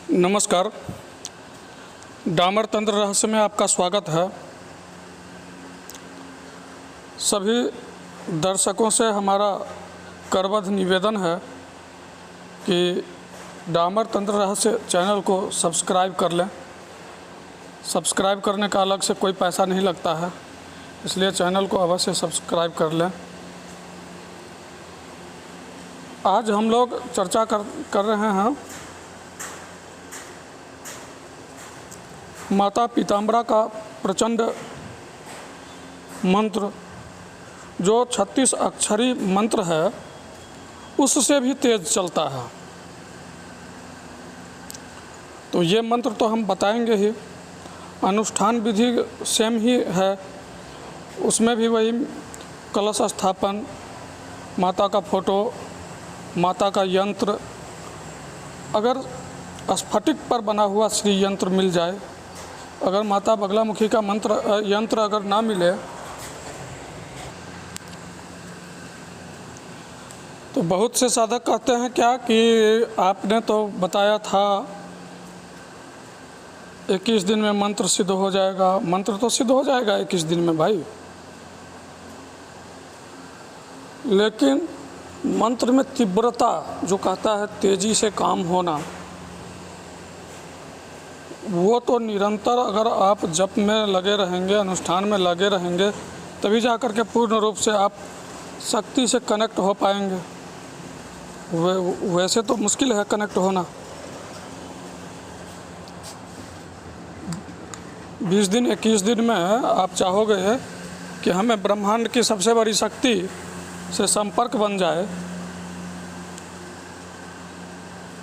नमस्कार। डामर तंत्र रहस्य में आपका स्वागत है। सभी दर्शकों से हमारा करबद्ध निवेदन है कि डामर तंत्र रहस्य चैनल को सब्सक्राइब कर लें। सब्सक्राइब करने का अलग से कोई पैसा नहीं लगता है, इसलिए चैनल को अवश्य सब्सक्राइब कर लें। आज हम लोग चर्चा कर रहे हैं माता पीताम्बरा का प्रचंड मंत्र, जो 36 अक्षरी मंत्र है, उससे भी तेज चलता है। तो ये मंत्र तो हम बताएंगे ही। अनुष्ठान विधि सेम ही है, उसमें भी वही कलश स्थापन, माता का फोटो, माता का यंत्र। अगर स्फटिक पर बना हुआ श्री यंत्र मिल जाए, अगर माता बगलामुखी का यंत्र अगर ना मिले तो बहुत से साधक कहते हैं क्या कि आपने तो बताया था 21 दिन में मंत्र सिद्ध हो जाएगा। मंत्र तो सिद्ध हो जाएगा 21 दिन में भाई, लेकिन मंत्र में तीव्रता जो कहता है तेजी से काम होना, वो तो निरंतर अगर आप जप में लगे रहेंगे, अनुष्ठान में लगे रहेंगे, तभी जा कर के पूर्ण रूप से आप शक्ति से कनेक्ट हो पाएंगे। वैसे तो मुश्किल है कनेक्ट होना। 20 दिन 21 दिन में आप चाहोगे कि हमें ब्रह्मांड की सबसे बड़ी शक्ति से संपर्क बन जाए,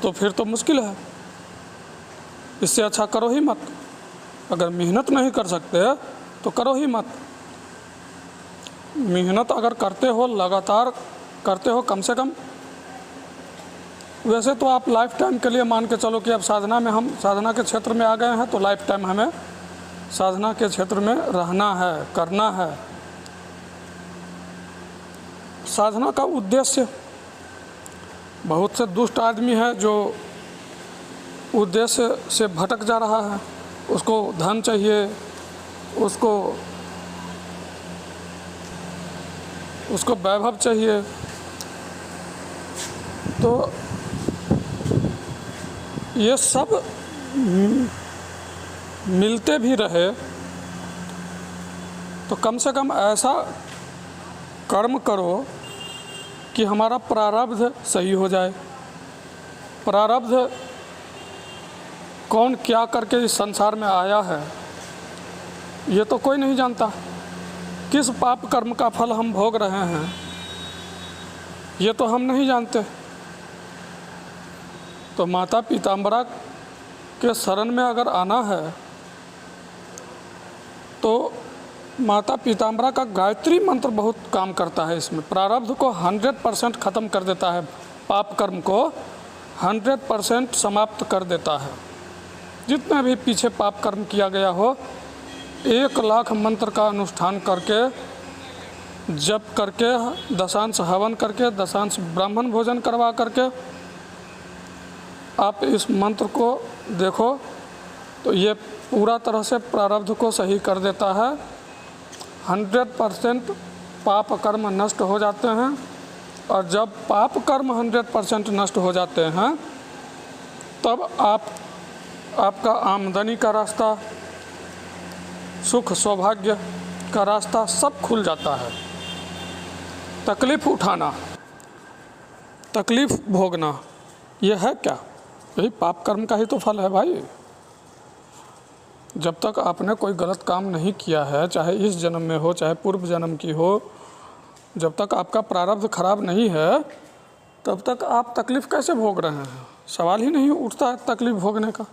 तो फिर तो मुश्किल है। इससे अच्छा करो ही मत। अगर मेहनत नहीं कर सकते तो करो ही मत। मेहनत अगर करते हो, लगातार करते हो, कम से कम, वैसे तो आप लाइफ टाइम के लिए मान के चलो कि अब साधना में, हम साधना के क्षेत्र में आ गए हैं, तो लाइफ टाइम हमें साधना के क्षेत्र में रहना है, करना है। साधना का उद्देश्य, बहुत से दुष्ट आदमी है जो उद्देश्य से भटक जा रहा है। उसको धन चाहिए, उसको वैभव चाहिए। तो ये सब मिलते भी रहे तो कम से कम ऐसा कर्म करो कि हमारा प्रारब्ध सही हो जाए। प्रारब्ध कौन क्या करके इस संसार में आया है, ये तो कोई नहीं जानता। किस पाप कर्म का फल हम भोग रहे हैं, ये तो हम नहीं जानते। तो माता पीताम्बरा के शरण में अगर आना है तो माता पीताम्बरा का गायत्री मंत्र बहुत काम करता है। इसमें प्रारब्ध को 100% ख़त्म कर देता है, पाप कर्म को 100% समाप्त कर देता है। जितना भी पीछे पाप कर्म किया गया हो, 1 लाख मंत्र का अनुष्ठान करके, जप करके, दशांश हवन करके, दशांश ब्राह्मण भोजन करवा करके आप इस मंत्र को देखो तो ये पूरा तरह से प्रारब्ध को सही कर देता है। 100% पाप कर्म नष्ट हो जाते हैं। और जब पाप कर्म 100% नष्ट हो जाते हैं, तब आपका आमदनी का रास्ता, सुख सौभाग्य का रास्ता सब खुल जाता है। तकलीफ़ उठाना, तकलीफ़ भोगना, ये है क्या? यही पाप कर्म का ही तो फल है भाई। जब तक आपने कोई गलत काम नहीं किया है, चाहे इस जन्म में हो चाहे पूर्व जन्म की हो, जब तक आपका प्रारब्ध खराब नहीं है, तब तक आप तकलीफ़ कैसे भोग रहे हैं? सवाल ही नहीं उठता है तकलीफ़ भोगने का।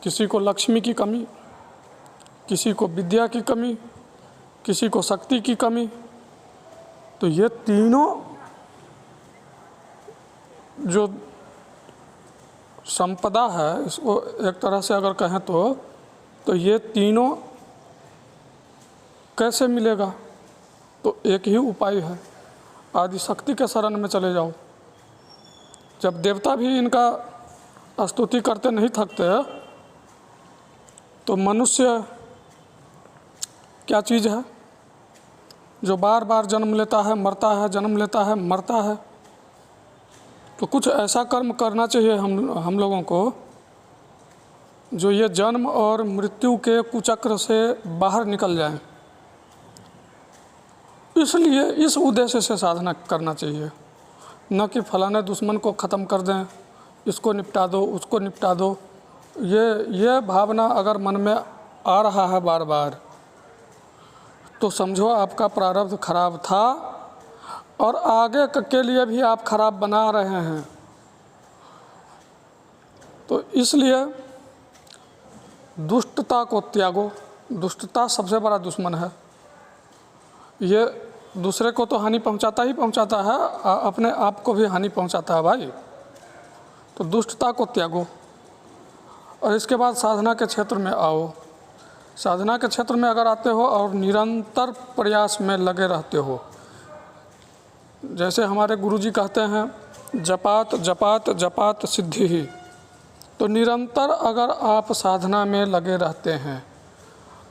किसी को लक्ष्मी की कमी, किसी को विद्या की कमी, किसी को शक्ति की कमी। तो ये तीनों जो संपदा है, इसको एक तरह से अगर कहें तो ये तीनों कैसे मिलेगा? तो एक ही उपाय है, आदिशक्ति के शरण में चले जाओ। जब देवता भी इनका स्तुति करते नहीं थकते। तो मनुष्य क्या चीज़ है जो बार बार जन्म लेता है, मरता है, जन्म लेता है, मरता है। तो कुछ ऐसा कर्म करना चाहिए हम लोगों को जो ये जन्म और मृत्यु के कुचक्र से बाहर निकल जाए। इसलिए इस उद्देश्य से साधना करना चाहिए, न कि फलाने दुश्मन को ख़त्म कर दें, इसको निपटा दो, उसको निपटा दो। ये भावना अगर मन में आ रहा है बार बार, तो समझो आपका प्रारब्ध खराब था और आगे के लिए भी आप खराब बना रहे हैं। तो इसलिए दुष्टता को त्यागो। दुष्टता सबसे बड़ा दुश्मन है। ये दूसरे को तो हानि पहुंचाता ही पहुंचाता है, अपने आप को भी हानि पहुंचाता है भाई। तो दुष्टता को त्यागो और इसके बाद साधना के क्षेत्र में आओ। साधना के क्षेत्र में अगर आते हो और निरंतर प्रयास में लगे रहते हो, जैसे हमारे गुरुजी कहते हैं, जपात जपात जपात सिद्धि ही। तो निरंतर अगर आप साधना में लगे रहते हैं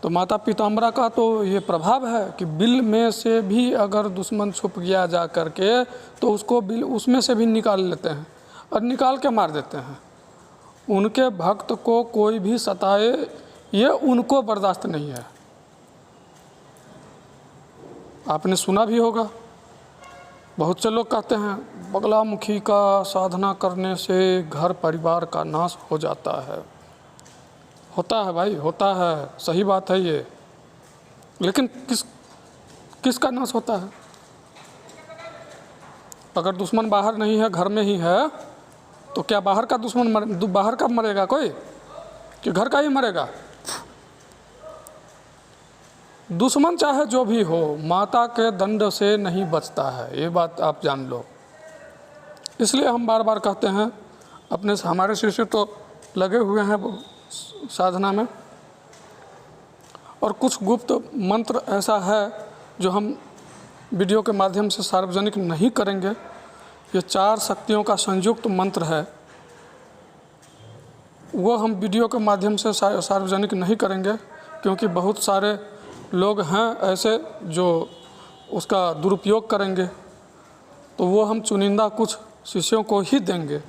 तो माता पीताम्बरा का तो ये प्रभाव है कि बिल में से भी अगर दुश्मन छुप गया जा करके तो उसको बिल उसमें से भी निकाल लेते हैं और निकाल के मार देते हैं। उनके भक्त को कोई भी सताए ये उनको बर्दाश्त नहीं है। आपने सुना भी होगा, बहुत से लोग कहते हैं बगलामुखी का साधना करने से घर परिवार का नाश हो जाता है। होता है भाई, होता है, सही बात है ये। लेकिन किसका नाश होता है? अगर दुश्मन बाहर नहीं है, घर में ही है, तो क्या बाहर का दुश्मन बाहर का मरेगा कोई, कि घर का ही मरेगा? दुश्मन चाहे जो भी हो, माता के दंड से नहीं बचता है, ये बात आप जान लो। इसलिए हम बार बार कहते हैं, अपने हमारे शिष्य तो लगे हुए हैं साधना में, और कुछ गुप्त मंत्र ऐसा है जो हम वीडियो के माध्यम से सार्वजनिक नहीं करेंगे। ये 4 शक्तियों का संयुक्त मंत्र है, वो हम वीडियो के माध्यम से सार्वजनिक नहीं करेंगे, क्योंकि बहुत सारे लोग हैं ऐसे जो उसका दुरुपयोग करेंगे। तो वो हम चुनिंदा कुछ शिष्यों को ही देंगे,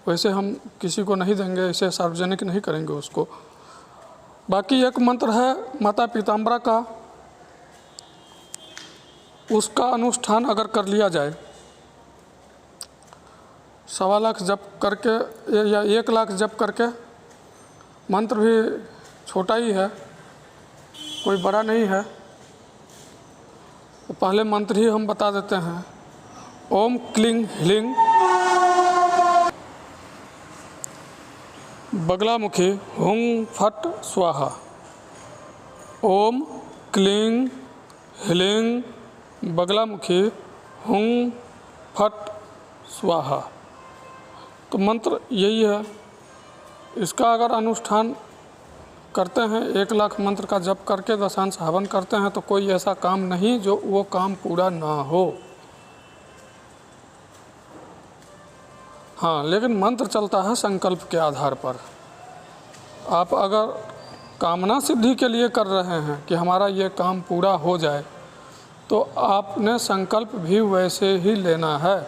वैसे हम किसी को नहीं देंगे, इसे सार्वजनिक नहीं करेंगे उसको। बाकी एक मंत्र है माता पीताम्बरा का, उसका अनुष्ठान अगर कर लिया जाए, 1.25 लाख जप करके या 1 लाख जप करके, मंत्र भी छोटा ही है, कोई बड़ा नहीं है। तो पहले मंत्र ही हम बता देते हैं। ओम क्लीं ह्लीं बगलामुखी हुं फट स्वाहा। ओम क्लीं ह्लीं बगलामुखी हुं फट स्वाहा। तो मंत्र यही है। इसका अगर अनुष्ठान करते हैं, 1 लाख मंत्र का जप करके दशांश हवन करते हैं, तो कोई ऐसा काम नहीं जो वो काम पूरा ना हो। हाँ, लेकिन मंत्र चलता है संकल्प के आधार पर। आप अगर कामना सिद्धि के लिए कर रहे हैं कि हमारा ये काम पूरा हो जाए, तो आपने संकल्प भी वैसे ही लेना है।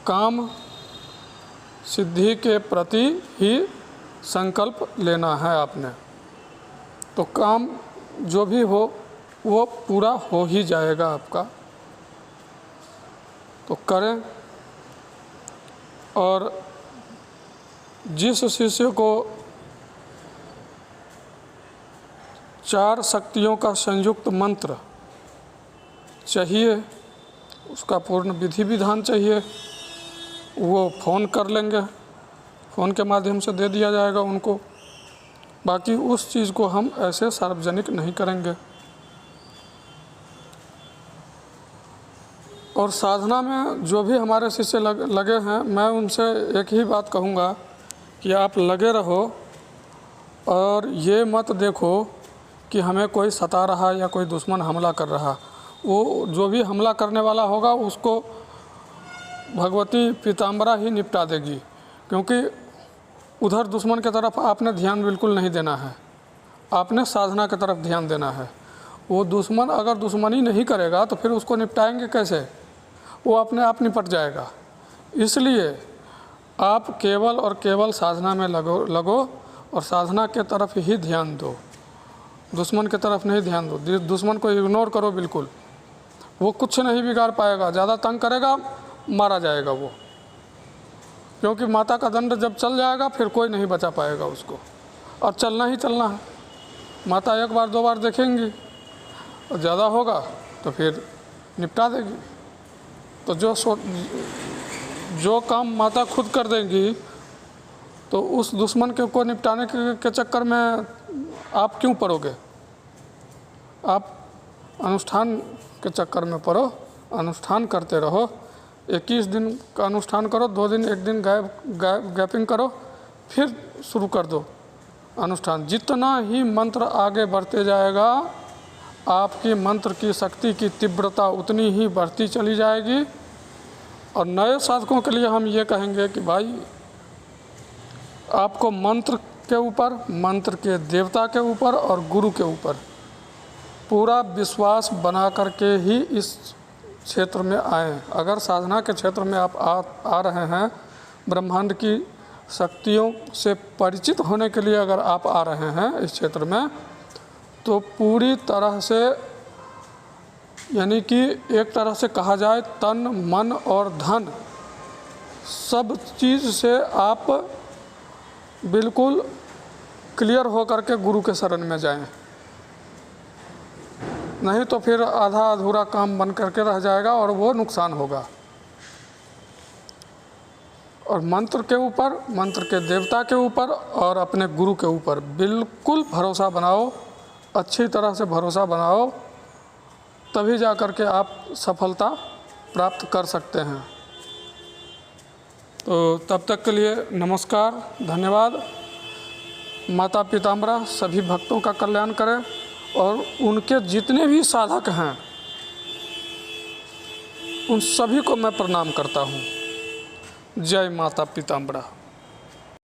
काम सिद्धि के प्रति ही संकल्प लेना है आपने, तो काम जो भी हो वो पूरा हो ही जाएगा आपका। तो करें। और जिस शिष्य को 4 शक्तियों का संयुक्त मंत्र चाहिए, उसका पूर्ण विधि विधान चाहिए, वो फ़ोन कर लेंगे, फ़ोन के माध्यम से दे दिया जाएगा उनको। बाकी उस चीज़ को हम ऐसे सार्वजनिक नहीं करेंगे। और साधना में जो भी हमारे शिष्य लगे हैं, मैं उनसे एक ही बात कहूँगा कि आप लगे रहो और ये मत देखो कि हमें कोई सता रहा या कोई दुश्मन हमला कर रहा। वो जो भी हमला करने वाला होगा उसको भगवती पीताम्बरा ही निपटा देगी, क्योंकि उधर दुश्मन की तरफ आपने ध्यान बिल्कुल नहीं देना है, आपने साधना की तरफ ध्यान देना है। वो दुश्मन अगर दुश्मनी नहीं करेगा तो फिर उसको निपटाएंगे कैसे, वो अपने आप निपट जाएगा। इसलिए आप केवल और केवल साधना में लगो और साधना के तरफ ही ध्यान दो, दुश्मन की तरफ नहीं ध्यान दो। दुश्मन को इग्नोर करो बिल्कुल, वो कुछ नहीं बिगाड़ पाएगा, ज़्यादा तंग करेगा मारा जाएगा वो, क्योंकि माता का दंड जब चल जाएगा फिर कोई नहीं बचा पाएगा उसको, और चलना ही चलना है। माता एक बार दो बार देखेंगी और ज़्यादा होगा तो फिर निपटा देगी। तो जो काम माता खुद कर देंगी तो उस दुश्मन को निपटाने के चक्कर में आप क्यों पड़ोगे। आप अनुष्ठान के चक्कर में पड़ो, अनुष्ठान करते रहो। 21 दिन का अनुष्ठान करो, 2 दिन 1 दिन गैपिंग करो, फिर शुरू कर दो अनुष्ठान। जितना ही मंत्र आगे बढ़ते जाएगा आपकी मंत्र की शक्ति की तीव्रता उतनी ही बढ़ती चली जाएगी। और नए साधकों के लिए हम ये कहेंगे कि भाई आपको मंत्र के ऊपर, मंत्र के देवता के ऊपर और गुरु के ऊपर पूरा विश्वास बना करके ही इस क्षेत्र में आएँ। अगर साधना के क्षेत्र में आप आ रहे हैं, ब्रह्मांड की शक्तियों से परिचित होने के लिए अगर आप आ रहे हैं इस क्षेत्र में, तो पूरी तरह से, यानी कि एक तरह से कहा जाए तन मन और धन सब चीज़ से आप बिल्कुल क्लियर हो करके गुरु के शरण में जाएं। नहीं तो फिर आधा अधूरा काम बन करके रह जाएगा और वो नुकसान होगा। और मंत्र के ऊपर, मंत्र के देवता के ऊपर और अपने गुरु के ऊपर बिल्कुल भरोसा बनाओ, अच्छी तरह से भरोसा बनाओ, तभी जा कर के आप सफलता प्राप्त कर सकते हैं। तो तब तक के लिए नमस्कार, धन्यवाद। माता पीताम्बरा सभी भक्तों का कल्याण करें और उनके जितने भी साधक हैं उन सभी को मैं प्रणाम करता हूँ। जय माता पीताम्बरा।